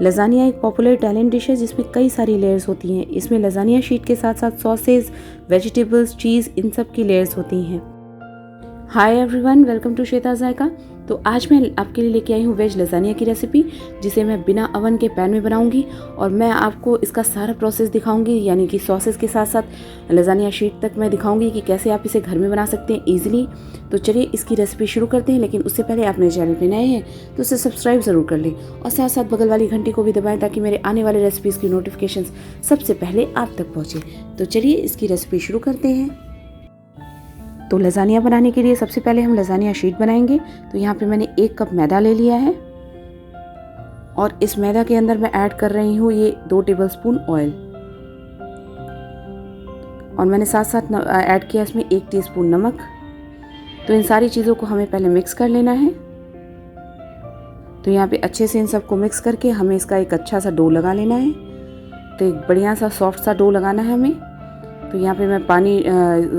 Lasagne एक popular Italian dish है जिसमें कई सारी लेयर्स होती हैं। इसमें लजानिया शीट के साथ साथ सॉसेज, वेजिटेबल्स, चीज़, इन सब की लेयर्स होती हैं। Hi everyone, welcome to Shweta Zaika. तो आज मैं आपके लिए लेके आई हूँ वेज लजानिया की रेसिपी, जिसे मैं बिना अवन के पैन में बनाऊंगी और मैं आपको इसका सारा प्रोसेस दिखाऊंगी, यानी कि सॉसेस के साथ साथ लजानिया शीट तक मैं दिखाऊंगी कि कैसे आप इसे घर में बना सकते हैं ईजिली। तो चलिए इसकी रेसिपी शुरू करते हैं, लेकिन उससे पहले आप मेरे चैनल पर नए हैं तो उसे सब्सक्राइब ज़रूर कर लें और साथ साथ बगल वाली घंटी को भी दबाएं ताकि मेरे आने वाले रेसिपीज़ की नोटिफिकेशन सबसे पहले आप तक पहुँचे। तो चलिए इसकी रेसिपी शुरू करते हैं। तो लजानिया बनाने के लिए सबसे पहले हम लजानिया शीट बनाएंगे। तो यहाँ पे मैंने 1 कप मैदा ले लिया है और इस मैदा के अंदर मैं ऐड कर रही हूँ ये 2 टेबलस्पून ऑयल, और मैंने साथ साथ ऐड किया इसमें 1 टीस्पून नमक। तो इन सारी चीज़ों को हमें पहले मिक्स कर लेना है। तो यहाँ पे अच्छे से इन सबको मिक्स करके हमें इसका एक अच्छा सा डो लगा लेना है। तो एक बढ़िया सा सॉफ्ट सा डो लगाना है हमें। तो यहाँ पे मैं पानी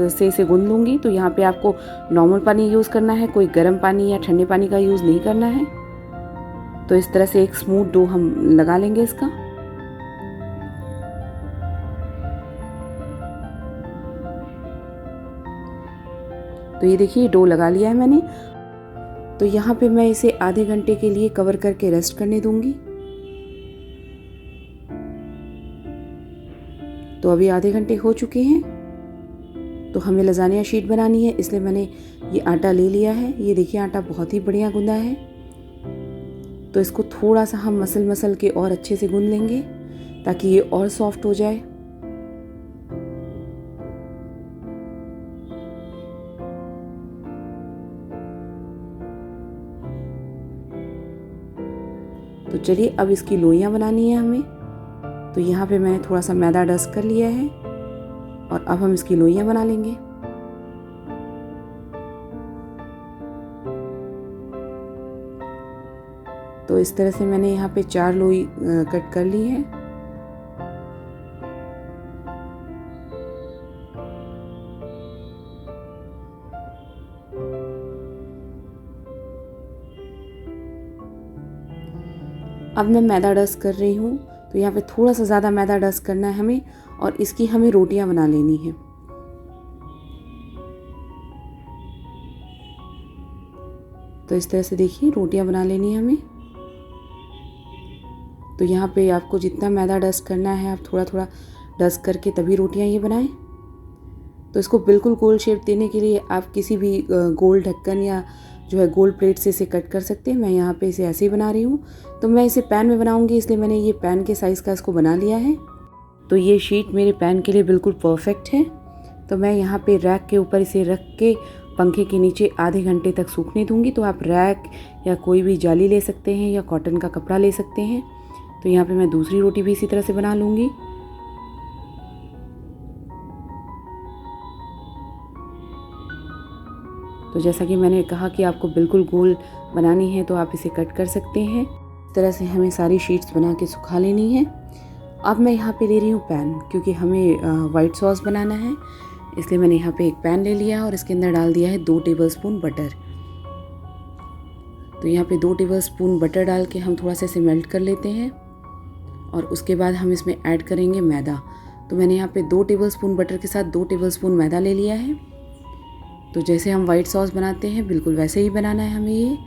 से इसे गूंद लूँगी। तो यहाँ पे आपको नॉर्मल पानी यूज़ करना है, कोई गर्म पानी या ठंडे पानी का यूज़ नहीं करना है। तो इस तरह से एक स्मूथ डो हम लगा लेंगे इसका। तो ये देखिए डो लगा लिया है मैंने। तो यहाँ पे मैं इसे आधे घंटे के लिए कवर करके रेस्ट करने दूंगी। तो अभी आधे घंटे हो चुके हैं। तो हमें लजानिया शीट बनानी है, इसलिए मैंने ये आटा ले लिया है। ये देखिए आटा बहुत ही बढ़िया गूंदा है। तो इसको थोड़ा सा हम मसल के और अच्छे से गूंद लेंगे ताकि ये और सॉफ्ट हो जाए। तो चलिए अब इसकी लोइयां बनानी है हमें। तो यहाँ पे मैंने थोड़ा सा मैदा डस्ट कर लिया है और अब हम इसकी लोइयां बना लेंगे। तो इस तरह से मैंने यहाँ पे 4 लोई कट कर ली है। अब मैं मैदा डस्ट कर रही हूँ। तो यहाँ पे थोड़ा सा ज़्यादा मैदा डस्ट करना है हमें और इसकी हमें रोटियां बना लेनी है। तो इस तरह से देखिए रोटियां बना लेनी है हमें। तो यहाँ पे आपको जितना मैदा डस्ट करना है आप थोड़ा थोड़ा डस्ट करके तभी रोटियां ये बनाएं। तो इसको बिल्कुल गोल शेप देने के लिए आप किसी भी गोल ढक्कन या जो है गोल प्लेट से इसे कट कर सकते हैं। मैं यहाँ पे इसे ऐसे ही बना रही हूँ। तो मैं इसे पैन में बनाऊँगी, इसलिए मैंने ये पैन के साइज़ का इसको बना लिया है। तो ये शीट मेरे पैन के लिए बिल्कुल परफेक्ट है। तो मैं यहाँ पे रैक के ऊपर इसे रख के पंखे के नीचे आधे घंटे तक सूखने दूँगी। तो आप रैक या कोई भी जाली ले सकते हैं या कॉटन का कपड़ा ले सकते हैं। तो यहाँ पर मैं दूसरी रोटी भी इसी तरह से बना लूँगी। तो जैसा कि मैंने कहा कि आपको बिल्कुल गोल बनानी है तो आप इसे कट कर सकते हैं। इस तरह से हमें सारी शीट्स बना के सुखा लेनी है। अब मैं यहाँ पे ले रही हूँ पैन, क्योंकि हमें वाइट सॉस बनाना है, इसलिए मैंने यहाँ पे एक पैन ले लिया और इसके अंदर डाल दिया है 2 टेबलस्पून बटर। तो यहाँ पे 2 टेबलस्पून बटर डाल के हम थोड़ा सा इसे मेल्ट कर लेते हैं और उसके बाद हम इसमें ऐड करेंगे मैदा। तो मैंने यहाँ पे 2 टेबलस्पून बटर के साथ 2 टेबलस्पून मैदा ले लिया है। तो जैसे हम वाइट सॉस बनाते हैं बिल्कुल वैसे ही बनाना है हमें ये।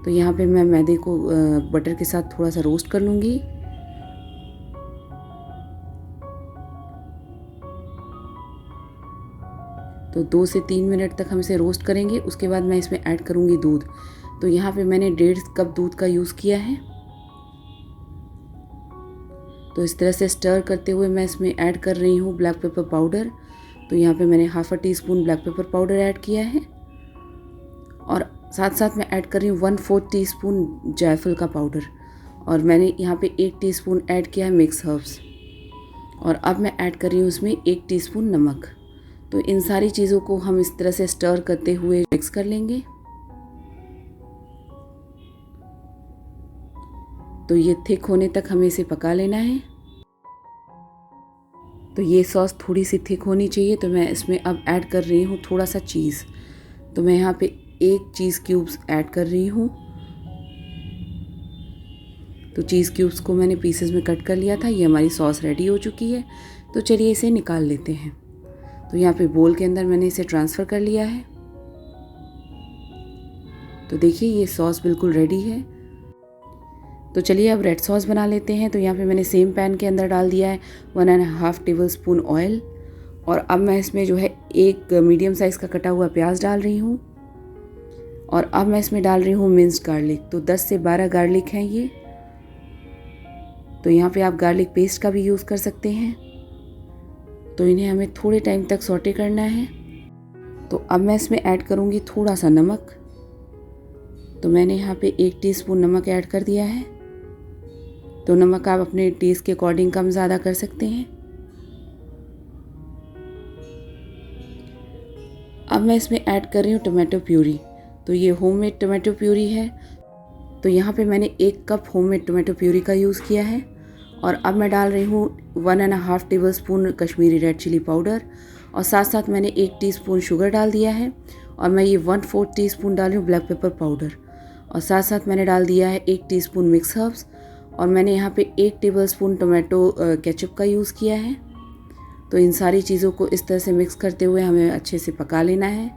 तो यहाँ पे मैं मैदे को बटर के साथ थोड़ा सा रोस्ट कर लूँगी। तो 2 से 3 मिनट तक हम इसे रोस्ट करेंगे। उसके बाद मैं इसमें ऐड करूँगी दूध। तो यहाँ पे मैंने 1.5 कप दूध का यूज़ किया है। तो इस तरह से स्टर करते हुए मैं इसमें ऐड कर रही हूँ ब्लैक पेपर पाउडर। तो यहाँ पे मैंने ½ teaspoon black pepper powder add किया है और साथ साथ मैं ऐड कर रही हूँ 1/4 टीस्पून जायफल का पाउडर, और मैंने यहाँ पे 1 टीस्पून ऐड किया है मिक्स हर्ब्स, और अब मैं ऐड कर रही हूँ उसमें 1 टीस्पून नमक। तो इन सारी चीज़ों को हम इस तरह से स्टर करते हुए मिक्स कर लेंगे। तो ये थिक होने तक हमें इसे पका लेना है। तो ये सॉस थोड़ी सी थिक होनी चाहिए। तो मैं इसमें अब ऐड कर रही हूँ थोड़ा सा चीज़। तो मैं यहाँ पे 1 चीज़ क्यूब्स ऐड कर रही हूँ। तो चीज़ क्यूब्स को मैंने पीसेस में कट कर लिया था। ये हमारी सॉस रेडी हो चुकी है, तो चलिए इसे निकाल लेते हैं। तो यहाँ पे बोल के अंदर मैंने इसे ट्रांसफ़र कर लिया है। तो देखिए ये सॉस बिल्कुल रेडी है। तो चलिए अब रेड सॉस बना लेते हैं। तो यहाँ पे मैंने सेम पैन के अंदर डाल दिया है 1.5 टेबलस्पून ऑयल, और अब मैं इसमें जो है एक मीडियम साइज़ का कटा हुआ प्याज डाल रही हूँ, और अब मैं इसमें डाल रही हूँ मिन्स्ड गार्लिक। तो 10 से 12 गार्लिक हैं ये। तो यहाँ पे आप गार्लिक पेस्ट का भी यूज़ कर सकते हैं। तो इन्हें हमें थोड़े टाइम तक सौटे करना है। तो अब मैं इसमें ऐड करूँगी थोड़ा सा नमक। तो मैंने यहाँ पे 1 टीस्पून नमक ऐड कर दिया है। तो नमक आप अपने टेस्ट के अकॉर्डिंग कम ज़्यादा कर सकते हैं। अब मैं इसमें ऐड कर रही हूँ टमाटो प्यूरी। तो ये होममेड टमाटो प्यूरी है। तो यहाँ पे मैंने 1 कप होममेड टमाटो प्यूरी का यूज़ किया है। और अब मैं डाल रही हूँ 1.5 tablespoon Kashmiri red chilli powder, और साथ साथ मैंने 1 टीस्पून शुगर डाल दिया है। और मैं ये 1/4 टीस्पून डाल रही हूँ ब्लैक पेपर पाउडर, और साथ साथ मैंने डाल दिया है 1 टीस्पून मिक्स हर्ब्स, और मैंने यहाँ पे 1 टेबलस्पून टोमेटो केचप का यूज़ किया है। तो इन सारी चीज़ों को इस तरह से मिक्स करते हुए हमें अच्छे से पका लेना है।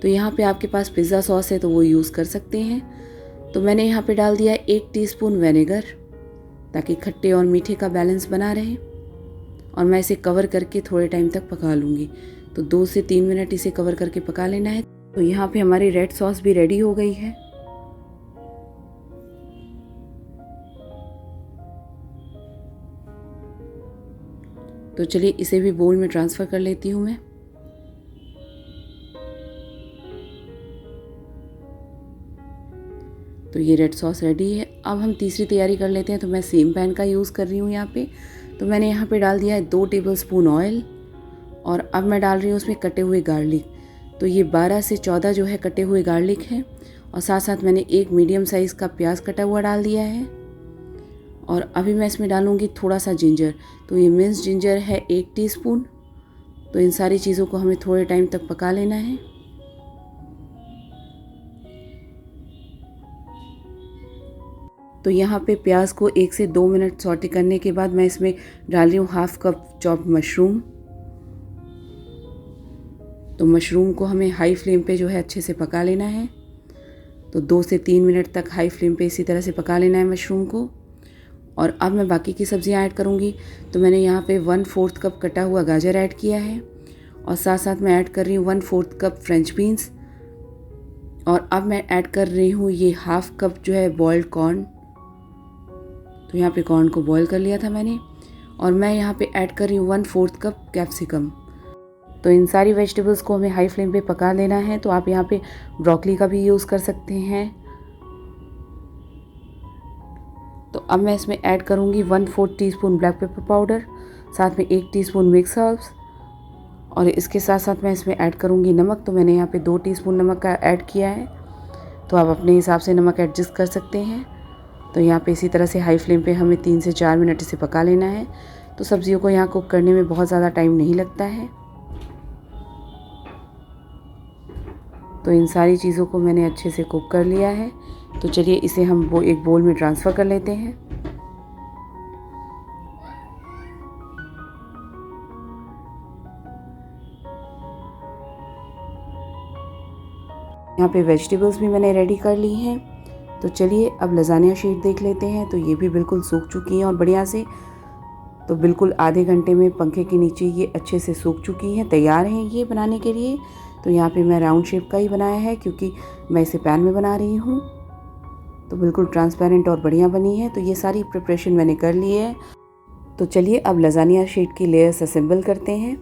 तो यहाँ पे आपके पास पिज़्ज़ा सॉस है तो वो यूज़ कर सकते हैं। तो मैंने यहाँ पे डाल दिया है 1 टीस्पून विनेगर, ताकि खट्टे और मीठे का बैलेंस बना रहे। और मैं इसे कवर करके थोड़े टाइम तक पका लूँगी। तो 2 से 3 मिनट इसे कवर करके पका लेना है। तो यहाँ पे हमारी रेड सॉस भी रेडी हो गई है। तो चलिए इसे भी बोल में ट्रांसफ़र कर लेती हूँ मैं। तो ये रेड सॉस रेडी है। अब हम तीसरी तैयारी कर लेते हैं। तो मैं सेम पैन का यूज़ कर रही हूँ यहाँ पे। तो मैंने यहाँ पे डाल दिया है 2 टेबलस्पून ऑयल, और अब मैं डाल रही हूँ उसमें कटे हुए गार्लिक। तो ये 12 से 14 जो है कटे हुए गार्लिक हैं, और साथ साथ मैंने 1 मीडियम साइज़ का प्याज कटा हुआ डाल दिया है। और अभी मैं इसमें डालूँगी थोड़ा सा जिंजर। तो ये मिन्स जिंजर है 1 टीस्पून। तो इन सारी चीज़ों को हमें थोड़े टाइम तक पका लेना है। तो यहाँ पे प्याज को 1 से 2 मिनट सौटे करने के बाद मैं इसमें डाल रही हूँ 1/2 कप चॉप्ड मशरूम। तो मशरूम को हमें हाई फ्लेम पे जो है अच्छे से पका लेना है। तो 2 से 3 मिनट तक हाई फ्लेम पे इसी तरह से पका लेना है मशरूम को। और अब मैं बाकी की सब्जियां ऐड करूँगी। तो मैंने यहाँ पे 1/4 कप कटा हुआ गाजर ऐड किया है, और साथ साथ मैं ऐड कर रही हूँ 1/4 कप फ्रेंच बीन्स। और अब मैं ऐड कर रही हूँ ये 1/2 कप जो है बॉइल्ड कॉर्न। तो यहाँ पे कॉर्न को बॉईल कर लिया था मैंने। और मैं यहाँ पे ऐड कर रही हूँ 1/4 कप कैप्सिकम। तो इन सारी वेजिटेबल्स को हमें हाई फ्लेम पे पका लेना है। तो आप यहाँ पे ब्रोकली का भी यूज़ कर सकते हैं। तो अब मैं इसमें ऐड करूँगी 1/4 टीस्पून ब्लैक पेपर पाउडर, साथ में 1 टीस्पून मिक्स हर्ब्स, और इसके साथ साथ मैं इसमें ऐड करूँगी नमक। तो मैंने यहाँ पे 2 टीस्पून नमक का ऐड किया है। तो आप अपने हिसाब से नमक एडजस्ट कर सकते हैं। तो यहाँ पे इसी तरह से हाई फ्लेम पे हमें 3 से 4 मिनट इसे पका लेना है। तो सब्जियों को यहाँ कुक करने में बहुत ज़्यादा टाइम नहीं लगता है। तो इन सारी चीज़ों को मैंने अच्छे से कुक कर लिया है। तो चलिए इसे हम एक बोल में ट्रांसफ़र कर लेते हैं। यहाँ पे वेजिटेबल्स भी मैंने रेडी कर ली हैं। तो चलिए अब लजानिया शीट देख लेते हैं। तो ये भी बिल्कुल सूख चुकी हैं और बढ़िया से। तो बिल्कुल आधे घंटे में पंखे के नीचे ये अच्छे से सूख चुकी हैं, तैयार हैं ये बनाने के लिए। तो यहाँ पे मैं राउंड शेप का ही बनाया है, क्योंकि मैं इसे पैन में बना रही हूँ। तो बिल्कुल ट्रांसपेरेंट और बढ़िया बनी है। तो ये सारी प्रिपरेशन मैंने कर ली है। तो चलिए अब लजानिया शीट की लेयर्स असेंबल करते हैं।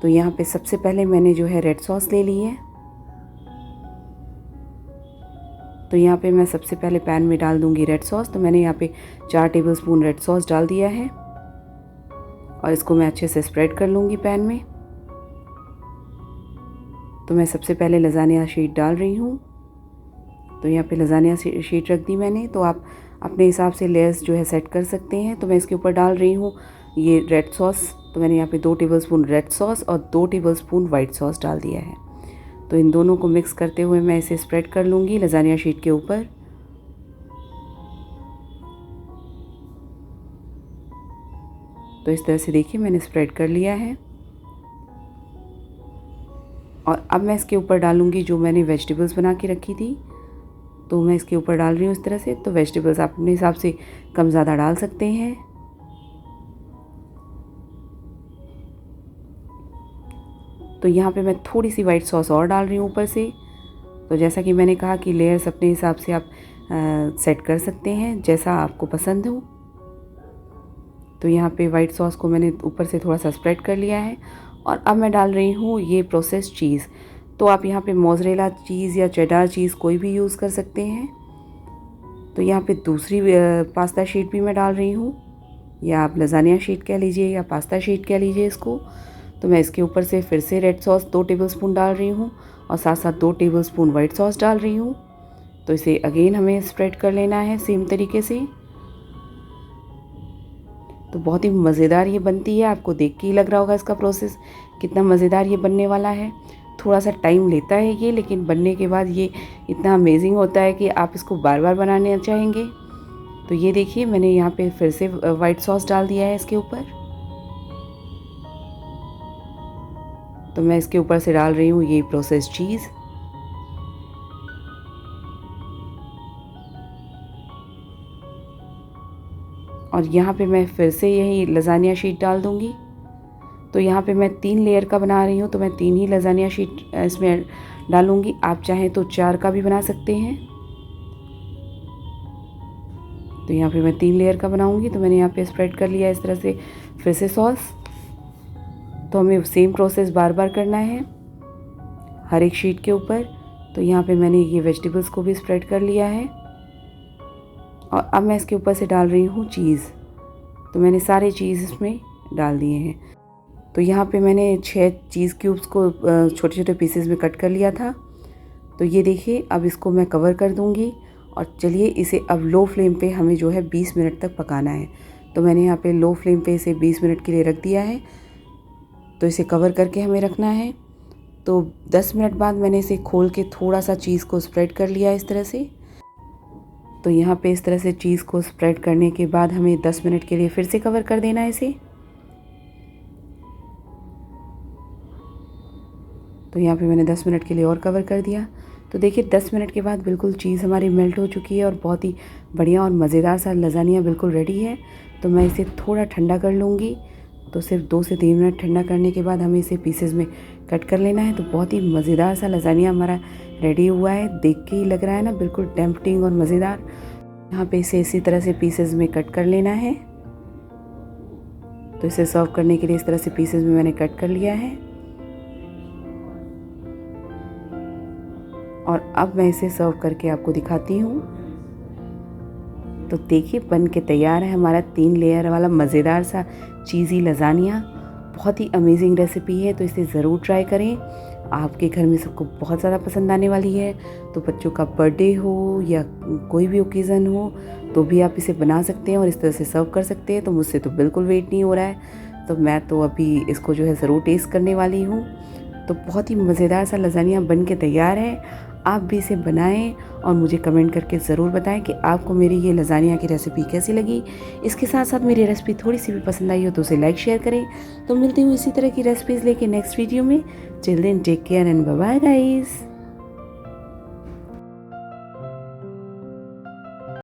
तो यहाँ पे सबसे पहले मैंने जो है रेड सॉस ले ली है। तो यहाँ पे मैं सबसे पहले पैन में डाल दूँगी रेड सॉस। तो मैंने यहाँ पे 4 टेबलस्पून रेड सॉस डाल दिया है, और इसको मैं अच्छे से स्प्रेड कर लूँगी पैन में। तो मैं सबसे पहले लजानिया शीट डाल रही हूँ। तो यहाँ पे लजानिया शीट रख दी मैंने। तो आप अपने हिसाब से लेयर्स जो है सेट कर सकते हैं। तो मैं इसके ऊपर डाल रही हूँ ये रेड सॉस। तो मैंने यहाँ पे 2 टेबलस्पून रेड सॉस और 2 टेबलस्पून वाइट सॉस डाल दिया है। तो इन दोनों को मिक्स करते हुए मैं इसे स्प्रेड कर लूँगी लजानिया शीट के ऊपर। तो इस तरह से देखिए मैंने स्प्रेड कर लिया है। और अब मैं इसके ऊपर डालूँगी जो मैंने वेजिटेबल्स बना के रखी थी, तो मैं इसके ऊपर डाल रही हूँ इस तरह से। तो वेजिटेबल्स आप अपने हिसाब से कम ज़्यादा डाल सकते हैं। तो यहाँ पे मैं थोड़ी सी वाइट सॉस और डाल रही हूँ ऊपर से। तो जैसा कि मैंने कहा कि लेयर्स अपने हिसाब से आप सेट कर सकते हैं जैसा आपको पसंद हो। तो यहाँ पे वाइट सॉस को मैंने ऊपर से थोड़ा सा स्प्रेड कर लिया है। और अब मैं डाल रही हूँ ये प्रोसेस्ड चीज़। तो आप यहाँ पे मोज़रेला चीज़ या चेडार चीज़ कोई भी यूज़ कर सकते हैं। तो यहाँ पे दूसरी पास्ता शीट भी मैं डाल रही हूँ, या आप लजानिया शीट कह लीजिए या पास्ता शीट कह लीजिए इसको। तो मैं इसके ऊपर से फिर से रेड सॉस 2 टेबलस्पून डाल रही हूँ और साथ साथ 2 टेबलस्पून वाइट सॉस डाल रही हूँ। तो इसे अगेन हमें स्प्रेड कर लेना है सेम तरीके से। तो बहुत ही मज़ेदार ये बनती है, आपको देख के ही लग रहा होगा इसका प्रोसेस कितना मज़ेदार ये बनने वाला है। थोड़ा सा टाइम लेता है ये, लेकिन बनने के बाद ये इतना अमेजिंग होता है कि आप इसको बार बार बनाने चाहेंगे। तो ये देखिए मैंने यहाँ पे फिर से वाइट सॉस डाल दिया है इसके ऊपर। तो मैं इसके ऊपर से डाल रही हूँ ये प्रोसेस्ड चीज़। और यहाँ पे मैं फिर से यही लजानिया शीट डाल दूँगी। तो यहाँ पे मैं 3 लेयर का बना रही हूँ, तो मैं 3 ही लजानिया शीट इसमें डालूँगी। आप चाहें तो 4 का भी बना सकते हैं। तो यहाँ पे मैं 3 लेयर का बनाऊँगी। तो मैंने यहाँ पे स्प्रेड कर लिया इस तरह से फिर से सॉस। तो हमें सेम प्रोसेस बार बार करना है हर एक शीट के ऊपर। तो यहाँ पे मैंने ये वेजिटेबल्स को भी स्प्रेड कर लिया है। और अब मैं इसके ऊपर से डाल रही हूँ चीज़। तो मैंने सारे चीज़ इसमें डाल दिए हैं। तो यहाँ पे मैंने 6 चीज़ क्यूब्स को छोटे छोटे पीसेस में कट कर लिया था। तो ये देखिए अब इसको मैं कवर कर दूँगी। और चलिए इसे अब लो फ्लेम पे हमें जो है 20 मिनट तक पकाना है। तो मैंने यहाँ पे लो फ्लेम पे इसे 20 मिनट के लिए रख दिया है। तो इसे कवर करके हमें रखना है। तो 10 मिनट बाद मैंने इसे खोल के थोड़ा सा चीज़ को स्प्रेड कर लिया इस तरह से। तो यहाँ पे इस तरह से चीज़ को स्प्रेड करने के बाद हमें 10 मिनट के लिए फिर से कवर कर देना है इसे। तो यहाँ पे मैंने 10 मिनट के लिए और कवर कर दिया। तो देखिए 10 मिनट के बाद बिल्कुल चीज़ हमारी मेल्ट हो चुकी है और बहुत ही बढ़िया और मज़ेदार सा लजानिया बिल्कुल रेडी है। तो मैं इसे थोड़ा ठंडा कर लूँगी। तो सिर्फ 2 से 3 मिनट ठंडा करने के बाद हमें इसे पीसेस में कट कर लेना है। तो बहुत ही मज़ेदार सा लजानिया हमारा रेडी हुआ है। देख के ही लग रहा है ना बिल्कुल टेम्पटिंग और मज़ेदार। यहाँ पे इसे इसी तरह से पीसेस में कट कर लेना है। तो इसे सर्व करने के लिए इस तरह से पीसेस में मैंने कट कर लिया है। और अब मैं इसे सर्व करके आपको दिखाती हूँ। तो देखिए बन के तैयार है हमारा 3 लेयर वाला मज़ेदार सा चीज़ी लजानिया। बहुत ही अमेजिंग रेसिपी है, तो इसे ज़रूर ट्राई करें। आपके घर में सबको बहुत ज़्यादा पसंद आने वाली है। तो बच्चों का बर्थडे हो या कोई भी ओकेज़न हो तो भी आप इसे बना सकते हैं और इस तरह से सर्व कर सकते हैं। तो मुझसे तो बिल्कुल वेट नहीं हो रहा है, तो मैं तो अभी इसको जो है ज़रूर टेस्ट करने वाली हूँ। तो बहुत ही मज़ेदार सा लजानिया बन के तैयार है। आप भी इसे बनाएं और मुझे कमेंट करके ज़रूर बताएं कि आपको मेरी ये लजानिया की रेसिपी कैसी लगी। इसके साथ साथ मेरी रेसिपी थोड़ी सी भी पसंद आई हो तो उसे लाइक शेयर करें। तो मिलती हूँ इसी तरह की रेसिपीज़ लेके नेक्स्ट वीडियो में। Till then take care and bye bye guys.